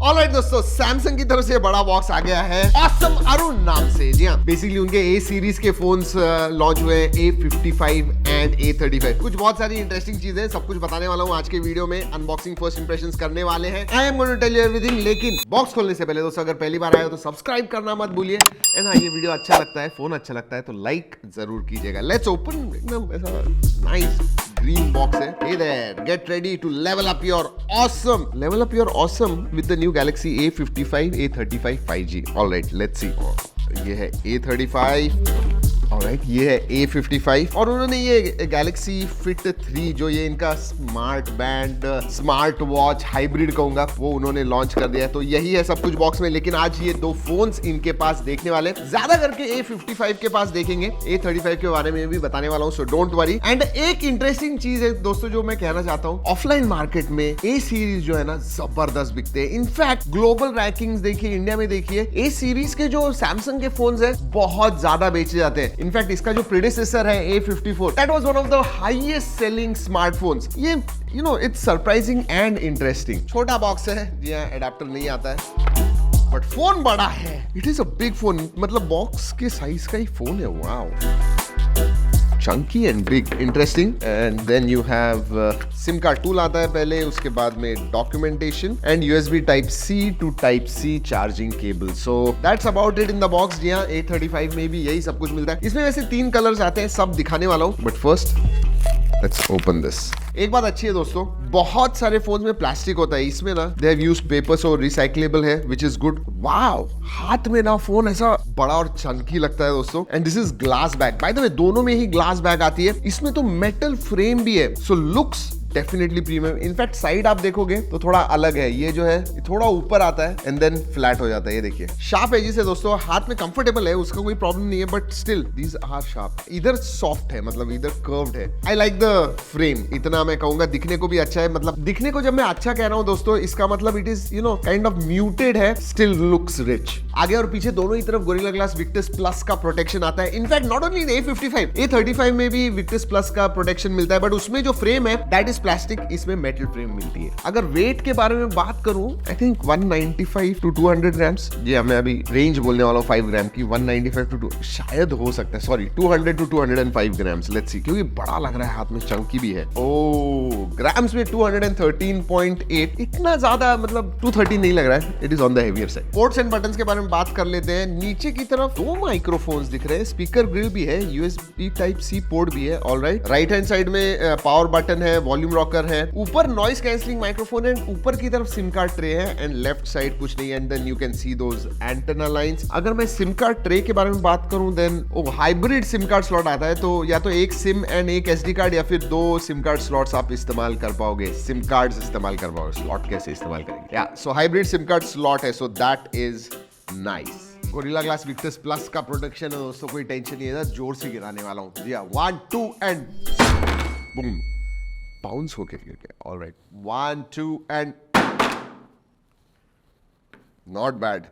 Alright दोस्तों, Samsung की तरफ से बड़ा बॉक्स आ गया है ऑसम अरुण नाम से। जी हाँ, बेसिकली उनके ए सीरीज के फोन्स लॉन्च हुए हैं, A55 एंड A35। कुछ बहुत सारी इंटरेस्टिंग चीजें सब कुछ बताने वाला हूँ आज के वीडियो में। अनबॉक्सिंग फर्स्ट इंप्रेशंस करने वाले हैं। I am going to tell you everything. लेकिन बॉक्स खोलने से पहले दोस्तों, अगर पहली बार आए हो तो सब्सक्राइब करना मत भूलिए। एंड हाँ, ये वीडियो अच्छा लगता है, फोन अच्छा लगता है तो लाइक जरूर कीजिएगा। Let's open. एकदम ऐसा नाइस green box है। Hey there, get ready to level up your awesome with the new Galaxy A55, A35 5G. All right, let's see. ये है A35, ऑलराइट, ये है A55 और उन्होंने ये Galaxy Fit 3 जो ये इनका smart band smart watch hybrid कहूंगा, वो उन्होंने लॉन्च कर दिया है। तो यही है सब कुछ बॉक्स में। लेकिन आज ये दो फोन्स इनके पास देखने वाले, ज्यादा करके A55 के पास देखेंगे, A35 के बारे में भी बताने वाला हूँ, सो डोंट वरी। एंड एक इंटरेस्टिंग चीज है दोस्तों जो मैं कहना चाहता हूँ, ऑफलाइन मार्केट में A सीरीज जो है ना जबरदस्त बिकते हैं। इनफैक्ट ग्लोबल रैंकिंग्स देखिए, इंडिया में देखिए, A सीरीज के जो सैमसंग के फोन्स है बहुत ज्यादा बेचे जाते हैं। इनफैक्ट इसका जो प्रेडिसेसर है A54, that was one of the highest selling smartphones. ये you know it's surprising and interesting. छोटा बॉक्स है, जी हाँ, एडाप्टर नहीं आता है, बट फोन बड़ा है। It is a big phone, मतलब बॉक्स के साइज का ही फोन है। Wow, chunky and big, interesting. And then you have SIM card tool आता है पहले, उसके बाद में documentation and USB Type C to Type C charging cable. So that's about it in the box। जी हाँ, A35 में भी यही सब कुछ मिलता है। इसमें वैसे 3 कलर्स आते हैं, सब दिखाने वाला हूँ, but first let's open this. एक बात अच्छी है दोस्तों, बहुत सारे फोन में प्लास्टिक होता है, इसमें ना दे हैव यूज्ड पेपर्स और रिसाइक्लेबल है, व्हिच इज गुड। वाओ, हाथ में ना फोन ऐसा बड़ा और चंकी लगता है दोस्तों। And this is glass bag, by the way दोनों में ही ग्लास बैग आती है। इसमें तो मेटल फ्रेम भी है, सो looks definitely premium. In fact side आप देखोगे तो थोड़ा अलग है, ये जो है थोड़ा ऊपर आता है एंड देन फ्लैट हो जाता है। ये देखिए, शार्प एजेस है दोस्तों, हाथ में कंफर्टेबल है, उसका कोई प्रॉब्लम नहीं है, but still these are sharp. इधर सॉफ्ट है, मतलब इधर कर्व्ड है। आई लाइक द फ्रेम, इतना मैं कहूंगा। दिखने को भी अच्छा है, मतलब दिखने को जब मैं अच्छा कह रहा हूं दोस्तों, इसका मतलब it is you know kind of muted है, स्टिल लुक्स रिच। आगे और पीछे दोनों ही तरफ गोरिल्ला ग्लास विक्टस प्लस का प्रोटेक्शन आता है। In fact not only A55, A35 में भी विक्टस प्लस का प्रोटेक्शन मिलता है, बट उसमें जो फ्रेम है दैट इज प्लास्टिक, इसमें मेटल फ्रेम मिलती है। अगर वेट के बारे में बात करूं, आई थिंक 195 to 200 ग्राम्स। जी मैं अभी रेंज बोलने वाला हूं 5 ग्राम की, 195 to 2 शायद हो सकता है, sorry 200 to 205 grams. Let's see, क्योंकि बड़ा लग रहा है हाथ में, चंकी भी है। ओ ग्राम्स में 213.8, इतना ज्यादा मतलब 230 नहीं लग रहा है, it is on the heavier side. Ports and buttons के बारे में बात कर लेते हैं। नीचे की तरफ 2 माइक्रोफोन्स दिख रहे हैं, स्पीकर ग्रिल भी है, USB टाइप C पोर्ट भी है। ऑलराइट, राइट हैंड साइड में पावर बटन है, वॉल्यूम रॉकर है, ऊपर नॉइस कैंसलिंग माइक्रोफोन है, ऊपर की तरफ सिम कार्ड ट्रे है एंड लेफ्ट साइड कुछ नहीं है। And then you can see those antenna lines. अगर मैं सिम कार्ड ट्रे के बारे में बात करूं, then hybrid SIM card slot आता है, तो या तो एक सिम एंड एक SD कार्ड या फिर 2 सिम कार्ड स्लॉट्स आप इस्तेमाल कर पाओगे। सिम कार्ड्स इस्तेमाल कर पाओगे, स्लॉट कैसे इस्तेमाल करेंगे। या सो हाइब्रिड सिम कार्ड स्लॉट है, सो that is nice. Gorilla glass Victus plus का प्रोटेक्शन है दोस्तों, कोई टेंशन नहीं है, जोर से गिराने वाला हूं। जी 1 2 एंड बूम, बाउंस होके गिर गया। Alright, 1 2 and not bad.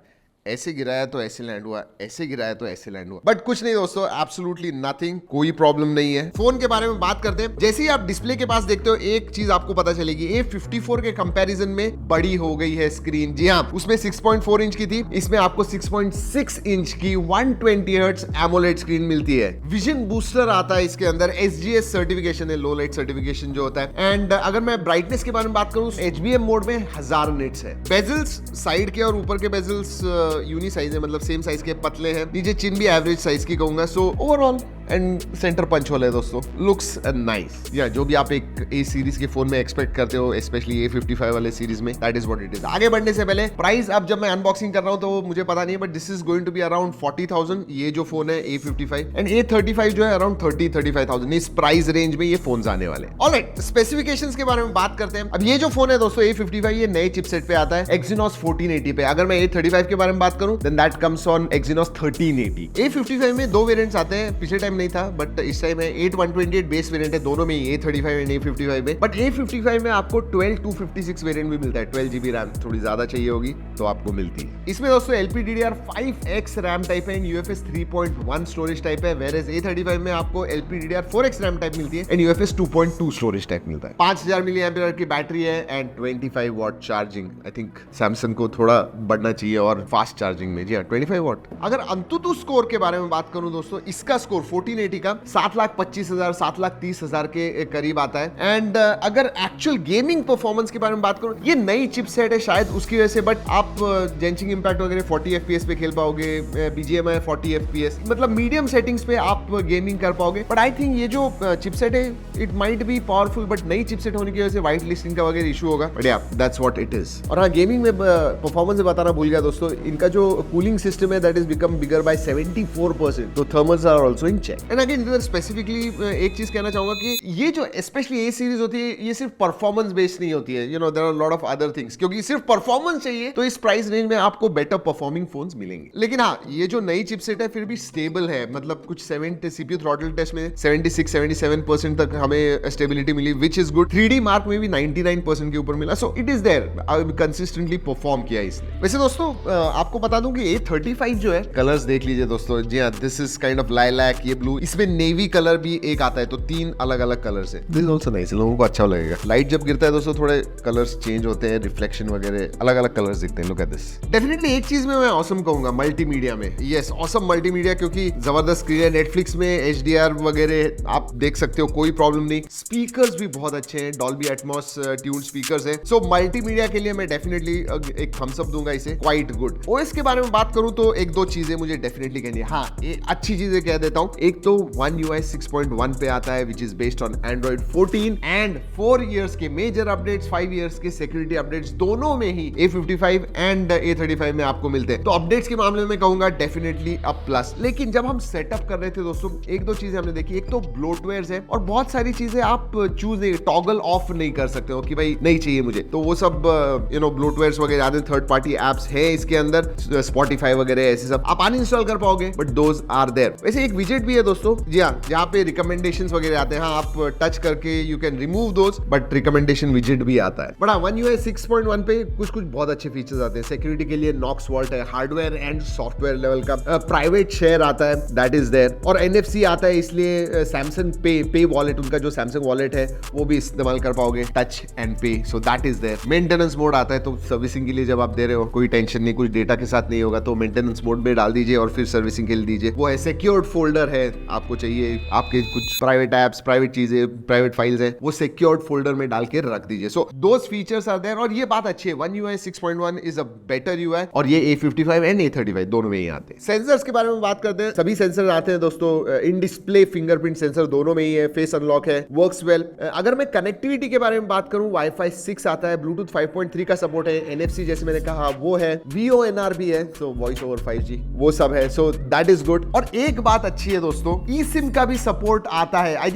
ऐसे गिराया तो ऐसे लैंड हुआ, ऐसे गिराया तो ऐसे लैंड हुआ, बट कुछ नहीं दोस्तों, एब्सोल्युटली नथिंग, कोई प्रॉब्लम नहीं है। फोन के बारे में बात करते हैं। जैसे ही आप डिस्प्ले के पास देखते हो, एक चीज आपको पता चलेगी, A54 के कंपैरिजन में बड़ी हो गई है स्क्रीन। जी हाँ, उसमें 6.4 इंच की थी, इसमें आपको 6.6 इंच की 120 हर्ट्ज एमोलेड स्क्रीन मिलती है। विजन बूस्टर आता है इसके अंदर, SGS सर्टिफिकेशन है, लो लाइट सर्टिफिकेशन जो होता है। एंड अगर मैं ब्राइटनेस के बारे में बात करूं, HBM मोड में 1000 निट्स है। बेजल्स साइड के और ऊपर के बेजल्स यूनी साइज है, मतलब सेम साइज के, पतले हैं। नीचे चिन भी एवरेज साइज की कहूंगा। So overall and centre punch hole है दोस्तों, लुक्स नाइस। या जो भी आप एक A सीरीज के फोन में एक्सपेक्ट करते हो, स्पेशली A55 वाले सीरीज में, that is what it is. आगे बढ़ने से पहले प्राइस, अब जब मैं अनबॉक्सिंग कर रहा हूं तो मुझे पता नहीं है, but this is going to be around 40,000 ये जो फोन है A55, एंड A35 जो है अराउंड 30-35,000। इस प्राइस रेंज में ये फोन आने वाले। ऑलराइट, स्पेसिफिकेशंस के बारे में बात करते हैं। अब ये जो फोन है दोस्तों A55, ये नए चिपसेट पे आता है, Exynos 1480 पे। अगर मैं A35 के बारे में बात करूं, then that comes on Exynos 1380। A55 में 2 वेरिएंट्स आते हैं, पिछले टाइम नहीं था, बट इस टाइम है 8128 बेस वेरिएंट है दोनों में, A35 एंड A55 में। बट A55 में आपको 12256 वेरिएंट भी मिलता है, 12GB रैम, थोड़ी ज्यादा चाहिए होगी तो आपको मिलती है। इसमें दोस्तों LPDDR5X रैम टाइप है, UFS 3.1 स्टोरेज टाइप है, वेरेज A35 में आपको LPDDR4X रैम टाइप मिलती है एंड UFS 2.2 स्टोरेज टाइप मिलता है। 5000 mAh की बैटरी है and 25 watt charging. I think Samsung को थोड़ा बढ़ना चाहिए और फास्ट चार्जिंग में। जी हाँ, 25 वॉट। अगर अंतुतु स्कोर के बारे में बात करूं दोस्तों, इसका स्कोर 1480 का 7,25,000 7,30,000 के करीब आता है। एंड अगर एक्चुअल गेमिंग परफॉर्मेंस के बारे में बात करूं, ये नई चिपसेट है शायद उसकी वजह से, बट आप जेंचिंग इंपैक्ट वगैरह 40 FPS पे खेल पाओगे, BGMI 40 FPS, मतलब मीडियम सेटिंग्स पे आप गेमिंग कर पाओगे। बट आई थिंक ये जो चिपसेट है it might be powerful, but नई चिपसेट होने की वजह से व्हाइट लिस्टिंग का वगैरह इशू होगा, बट या दैट्स व्हाट इट इज। और हाँ, गेमिंग में परफॉर्मेंस बताना भूल गया दोस्तों, इनका जो कूलिंग सिस्टम है that is become bigger by 74%, तो thermals are also in check. And again इधर स्पेसिफिकली एक चीज कहना चाहूंगा कि ये जो स्पेशली ए सीरीज होती है, ये सिर्फ परफॉर्मेंस बेस्ड नहीं होती है, you know there are lot of other things, क्योंकि सिर्फ परफॉर्मेंस चाहिए तो इस प्राइस रेंज में आपको बेटर परफॉर्मिंग फोन्स मिलेंगे। लेकिन हाँ, ये जो नई चिपसेट है फिर भी स्टेबल है, मतलब कुछ 70 CPU थ्रॉटल टेस्ट में 76-77% तक हमें स्टेबिलिटी मिली, which is good. 3D mark में भी 99% के ऊपर मिला, so it is there, consistently perform किया इसने। वैसे दोस्तों आपको बता दूं कि A35 जो है, कलर्स देख लीजिए दोस्तों। जी हाँ, this is kind of lilac, ये ब्लू, इसमें नेवी कलर भी एक आता है, तो 3 अलग अलग कलर्स है। दिस इज आल्सो नाइस, लोगों को अच्छा लगेगा। लाइट जब गिरता है दोस्तों थोड़े कलर्स चेंज होते हैं, रिफ्लेक्शन वगैरह अलग अलग कलर्स दिखते हैं। Look at this. डेफिनेटली एक चीज में मैं ऑसम कहूंगा, मल्टीमीडिया में। यस, ऑसम मल्टीमीडिया, क्योंकि जबरदस्त स्क्रीन है। नेटफ्लिक्स में HDR वगैरह आप देख सकते हो, कोई प्रॉब्लम नहीं। स्पीकर्स भी बहुत अच्छे हैं, डॉल्बी एटमॉस ट्यून्ड स्पीकर्स हैं। सो मल्टीमीडिया के लिए मैं डेफिनेटली एक थम्स अप दूंगा इसे, क्वाइट गुड। OS के बारे में बात करूं तो एक दो चीजें मुझे डेफिनेटली कहनी है। हाँ, ये अच्छी चीजें कह देता हूं। एक तो One UI 6.1 पे आता है, which is based on Android 14 and 4 years के मेजर अपडेट्स, 5 इयर्स के सिक्योरिटी अपडेट्स दोनों में ही A55 एंड A35 में आपको मिलते हैं। तो अपडेट्स के मामले में कहूंगा डेफिनेटली अ प्लस। लेकिन जब हम सेटअप कर रहे थे दोस्तों, एक दो चीजें हमने देखी। एक तो ब्लोटवेयर्स है और बहुत सारी चीजें आप चूज नहीं, टॉगल ऑफ नहीं कर सकते हो कि भाई नहीं चाहिए मुझे, तो वो सब यू नो ब्लोटवेयर्स वगैरह आते हैं, थर्ड पार्टी एप्स है इसके अंदर, Spotify वगैरह ऐसे सब आप अनइंस्टॉल कर पाओगे, बट दोज आर देयर। वैसे एक विजेट भी है दोस्तों, जी हाँ, जहाँ पे रिकमेंडेशंस वगैरह आते हैं। हाँ, आप टच करके you can remove those, but recommendation विजेट भी आता है। बड़ा One UI 6.1 पे कुछ बहुत अच्छे फीचर्स आते हैं। सिक्योरिटी के लिए नॉक्स वॉल्ट है, हार्डवेयर एंड सॉफ्टवेयर लेवल का प्राइवेट शेयर आता है, दैट इज देयर, और NFC आता है, इसलिए सैमसंग पे वॉलेट, उनका जो सैमसंग वॉलेट है वो भी इस्तेमाल कर पाओगे, touch and pay, so that is there. Maintenance mode आता है, तो सर्विसिंग के लिए जब आप दे रहे हो कोई टेंशन नहीं, कुछ डेटा के साथ नहीं होगा, तो मेंटेनेंस मोड में डाल दीजिए और फिर सर्विसिंग के लिए दीजिए। वो है सिक्योर्ड फोल्डर है, आपको चाहिए आपके कुछ प्राइवेट एप्स, प्राइवेट चीजें, प्राइवेट फाइल्स हैं, वो सिक्योर्ड फोल्डर में डाल के रख दीजिए। सो दोस फीचर्स आर देयर, और ये बात अच्छी है, One UI 6.1 is a better UI, और ये A55 एंड A35 दोनों में ही आते हैं। सेंसर्स के बारे में बात करते हैं। सभी सेंसर आते हैं दोस्तों, इन डिस्प्ले फिंगरप्रिंट सेंसर दोनों में ही है, फेस अनलॉक है, वर्क्स वेल। अगर मैं कनेक्टिविटी के बारे में बात करूं, Wi-Fi 6 आता है, Bluetooth 5.3 का सपोर्ट है, NFC जैसे मैंने कहा वो है, VoNR भी है, सो वॉइस ओवर 5G वो सब है, सो दैट इज गुड। और एक बात अच्छी है दोस्तों, eSIM का भी सपोर्ट आता है। आई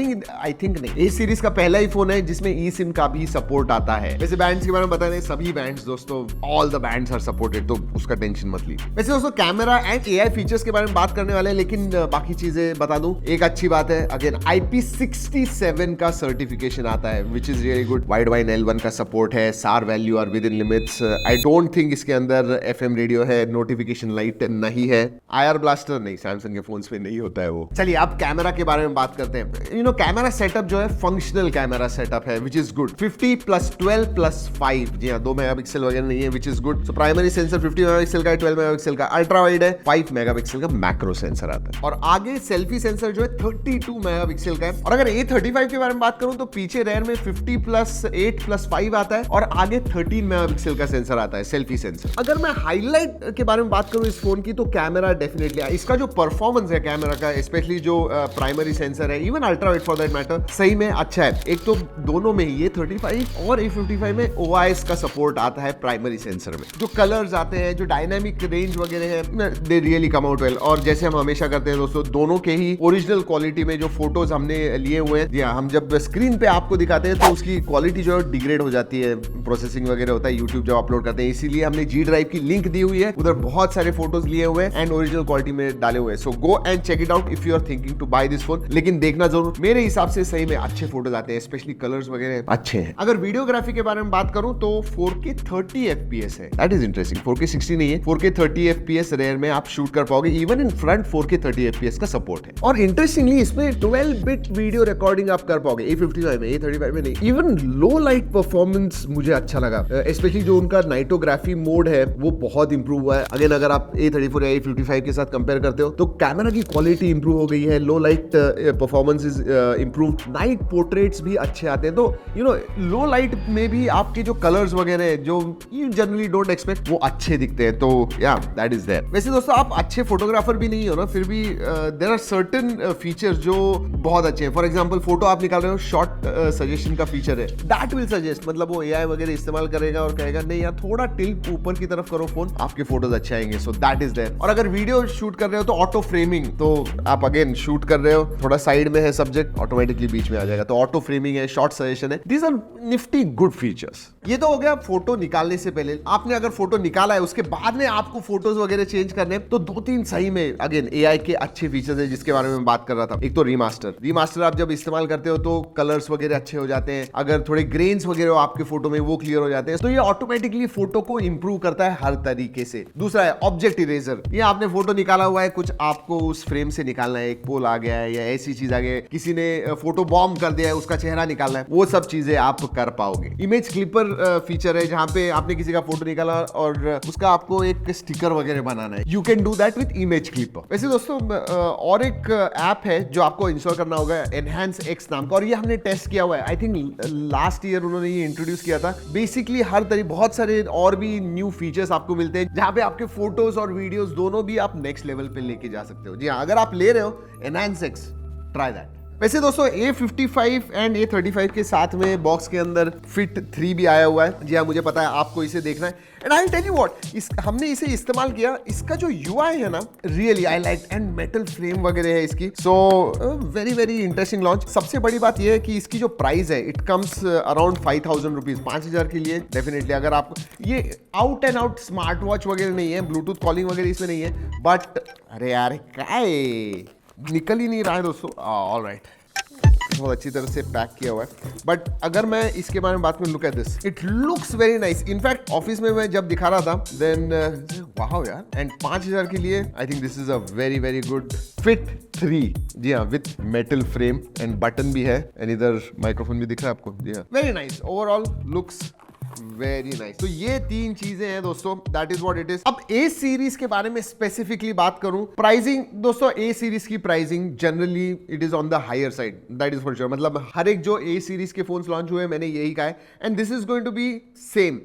थिंक नहीं, A सीरीज का पहला ही फोन है जिसमें eSIM का भी सपोर्ट आता है। वैसे बैंड्स के बारे में बता दें, सभी बैंड्स दोस्तों, all the bands are supported, तो उसका टेंशन मत लीजिए। वैसे दोस्तों कैमरा एंड AI फीचर्स के बारे में बात करने वाले हैं, लेकिन बाकी चीजें बता दूं। एक अच्छी बात है, अगेन IP67 का सर्टिफिकेशन आता है, which is really good. Widevine L1 का सपोर्ट है, SAR value are within limits. I don't think इसके अंदर FM रेडियो है, नोटिफिकेशन लाइट नहीं है, IR ब्लास्टर नहीं, सैमसंग के फोन्स पे नहीं होता है वो। चलिए अब कैमरा के बारे में बात करते हैं। यू नो कैमरा सेटअप जो है फंक्शनल कैमरा सेटअप है, विच इज गुड। 50+12+5, जी हाँ, 2 मेगापिक्सल वगैरह नहीं है, which is good. So primary sensor 50 megapixel का है, 12 मेगापिक्सल का। अल्ट्रा वाइड है, 5 मेगापिक्सल का मैक्रो सेंसर आता है, और आगे सेल्फी सेंसर जो है 32 मेगापिक्सल का है। और अगर A35 के बारे में बात करूं तो पीछे रेयर में 50+8+5 आता है, और आगे 13 मेगापिक्सल का सेंसर आता है, सेल्फी सेंसर। अगर मैं हाईलाइट के बारे में बात करूं इस फोन की, तो कैमरा डेफिनेटली, इसका जो परफॉर्मेंस है कैमरा का, स्पेशली जो प्राइमरी सेंसर है, even ultra wide for that matter, सही में अच्छा है। एक तो दोनों में ही A35 और A55 में OIS का सपोर्ट आता है प्राइमरी सेंसर में। जो कलर्स आते हैं, जो डायनामिक रेंज वगैरह है, they really come out well. और जैसे हम हमेशा करते हैं दोस्तों, दोनों के ही ओरिजिनल क्वालिटी में जो फोटोज हमने लिए हुए हैं, हम जब स्क्रीन पे आपको दिखाते हैं तो उसकी क्वालिटी जो है डिग्रेड हो जाती है, प्रोसेसिंग वगैरह होता है यूट्यूब जब अपलोड करते हैं, इसीलिए हमने G ड्राइव की लिंक दी हुई है, उधर बहुत सारे फोटोज लिए हुए हैं एंड ओरिजिनल क्वालिटी में डाले हुए हैं। So go and check it out if you are thinking to buy this phone, लेकिन देखना जरूर, मेरे हिसाब से सही में अच्छे फोटोज आते हैं, स्पेशली कलर्स वगैरह अच्छे हैं। अगर वीडियोग्राफी के बारे में बात करूं तो 4K 30 FPS है, दैट इज इंटरेस्टिंग। 4K 60 नहीं है, 4K 30 FPS रेयर में आप शूट कर पाओगे, even in front 4K 30 FPS का सपोर्ट है। और इंटरेस्टिंगली इसमें 12 बिट वीडियो रिकॉर्डिंग आप कर पाओगे, A55 में, A35 में नहीं। इवन लो लाइट परफॉर्मेंस मुझे अच्छा लगा, स्पेशली जो उनका नाइटोग्राफी मोड है वो बहुत इंप्रूव हुआ है। अगेन अगर आप A34 या A55 के साथ कंपेयर करते हो तो कैमरा की क्वालिटी इंप्रूव हो गई है, लो light performance is improved, night portraits भी अच्छे आते हैं। तो यू नो लो लाइट में भी आपके जो कलर्स वगैरह जो यू जनरली डोंट एक्सपेक्ट वो अच्छे दिखते हैं। तो या दैट इज देयर। वैसे दोस्तों आप अच्छे फोटोग्राफर भी नहीं हो ना, फिर भी देयर आर सर्टेन फीचर्स जो बहुत अच्छे हैं। फॉर एग्जांपल फोटो आप निकाल रहे हो, शॉर्ट सजेशन का फीचर है, दैट विल सजेस्ट, मतलब वो AI वगैरह इस्तेमाल करेगा और कहेगा नहीं यार थोड़ा टिल्ट ऊपर की तरफ करो फोन, आपके फोटोज अच्छे आएंगे। So that is there. और अगर वीडियो शूट कर रहे हो तो ऑटो फ्रेमिंग, तो आप अगेन शूट कर रहे हो, थोड़ा साइड में है सब्जेक्ट, ऑटोमेटिकली बीच में आ जाएगा, तो ऑटो फ्रेमिंग है, शॉर्ट सजेशन है, these are nifty good features. ये तो हो गया फोटो निकालने से पहले। आपने अगर फोटो निकाला है उसके बाद में आपको फोटोज वगैरह चेंज करने तो 2-3 सही में अगेन AI के अच्छे फीचर्स है जिसके बारे में बात कर रहा था। एक तो रीमास्टर आप जब इस्तेमाल करते हो तो कलर्स वगैरह अच्छे हो जाते हैं, अगर थोड़े ग्रेन्स वगैरह आपके फोटो में वो क्लियर हो जाते हैं, तो ये ऑटोमेटिकली फोटो को इंप्रूव करता है हर तरीके से। दूसरा है ऑब्जेक्ट इरेजर। ये आपने फोटो निकाला हुआ है, कुछ आपको उस फ्रेम से निकालना है, एक पोल आ गया है या ऐसी चीज आ गई है, किसी ने फोटो बॉम्ब कर दिया है, उसका चेहरा निकालना है, वो सब चीजें आप कर पाओगे। इमेज क्लिपर फीचर है, जहां पे आपने किसी का फोटो निकाला और उसका आपको एक स्टिकर वगैरह बनाना है, you can do that with image clipper. वैसे दोस्तों और एक ऐप है जो आपको इंस्टॉल करना होगा, एनहांस एक्स नाम का, और ये हमने टेस्ट किया हुआ है। आई थिंक लास्ट ईयर उन्होंने ये इंट्रोड्यूस किया था। बेसिकली हर तरह बहुत सारे और भी न्यू फीचर्स आपको मिलते हैं जहां पे आपके फोटोज और वीडियोस दोनों भी आप नेक्स्ट लेवल पे लेके जा सकते हो। जी हाँ, अगर आप ले रहे हो एनहांस एक्स, ट्राई दैट। वैसे दोस्तों A55 एंड A35 के साथ में बॉक्स के अंदर Fit 3 भी आया हुआ है। जी हाँ, मुझे पता है आपको इसे देखना है, and I tell you what, हमने इसे इस्तेमाल किया, इसका जो UI है ना, really I like, and metal frame वगैरह है इसकी, so very very interesting launch. सबसे बड़ी बात यह है कि इसकी जो प्राइस है, इट कम्स अराउंड 5,000 रुपीज, 5,000 के लिए डेफिनेटली। अगर आपको ये out and out smart watch वगैरह नहीं है, ब्लूटूथ कॉलिंग वगैरह इसमें नहीं है, बट अरे यार क्या निकल ही नहीं रहा है दोस्तों। ऑल राइट, बहुत अच्छी तरह से पैक किया हुआ है, बट अगर मैं इसके बारे में बात करूं, look at this, it looks very nice. In fact office में मैं जब दिखा रहा था, देन वाओ यार, एंड 5,000 के लिए I think this is a very very good Fit 3। जी हाँ, with metal frame and button भी है, एंड इधर माइक्रोफोन भी दिख रहा है आपको। जी हाँ, very nice, overall looks very nice. तो ये 3 चीजें हैं दोस्तों, that is what it is. अब A सीरीज के बारे में स्पेसिफिकली बात करूं, प्राइसिंग दोस्तों, A सीरीज की pricing generally it is on the higher side, that is for sure. मतलब हर एक जो A सीरीज के फोन्स लॉन्च हुए मैंने यही कहा है, and this is going to be same,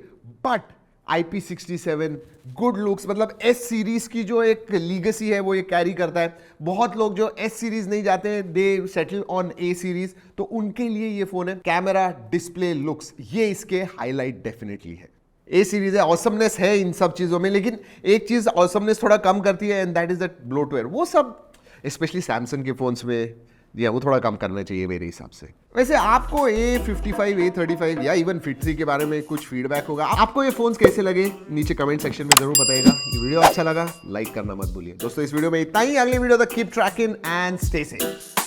but IP67 good looks, मतलब S सीरीज की जो एक लीगेसी है वो ये कैरी करता है। बहुत लोग जो S सीरीज नहीं जाते हैं, दे सेटल ऑन A सीरीज, तो उनके लिए ये फोन है। कैमरा, डिस्प्ले, लुक्स, ये इसके हाईलाइट डेफिनेटली है। A सीरीज है, ऑसमनेस है इन सब चीजों में, लेकिन एक चीज ऑसमनेस थोड़ा कम करती है, and that is that bloatware. वो सब स्पेशली सैमसंग के फोन्स में जी वो थोड़ा कम करना चाहिए मेरे हिसाब से। वैसे आपको A55, A35 या इवन Fit 3 के बारे में कुछ फीडबैक होगा, आपको ये फोन्स कैसे लगे नीचे कमेंट सेक्शन में जरूर बताइएगा। ये वीडियो अच्छा लगा लाइक करना मत भूलिए दोस्तों। इस वीडियो में इतना ही, अगले वीडियो तक keep trekking and stay safe.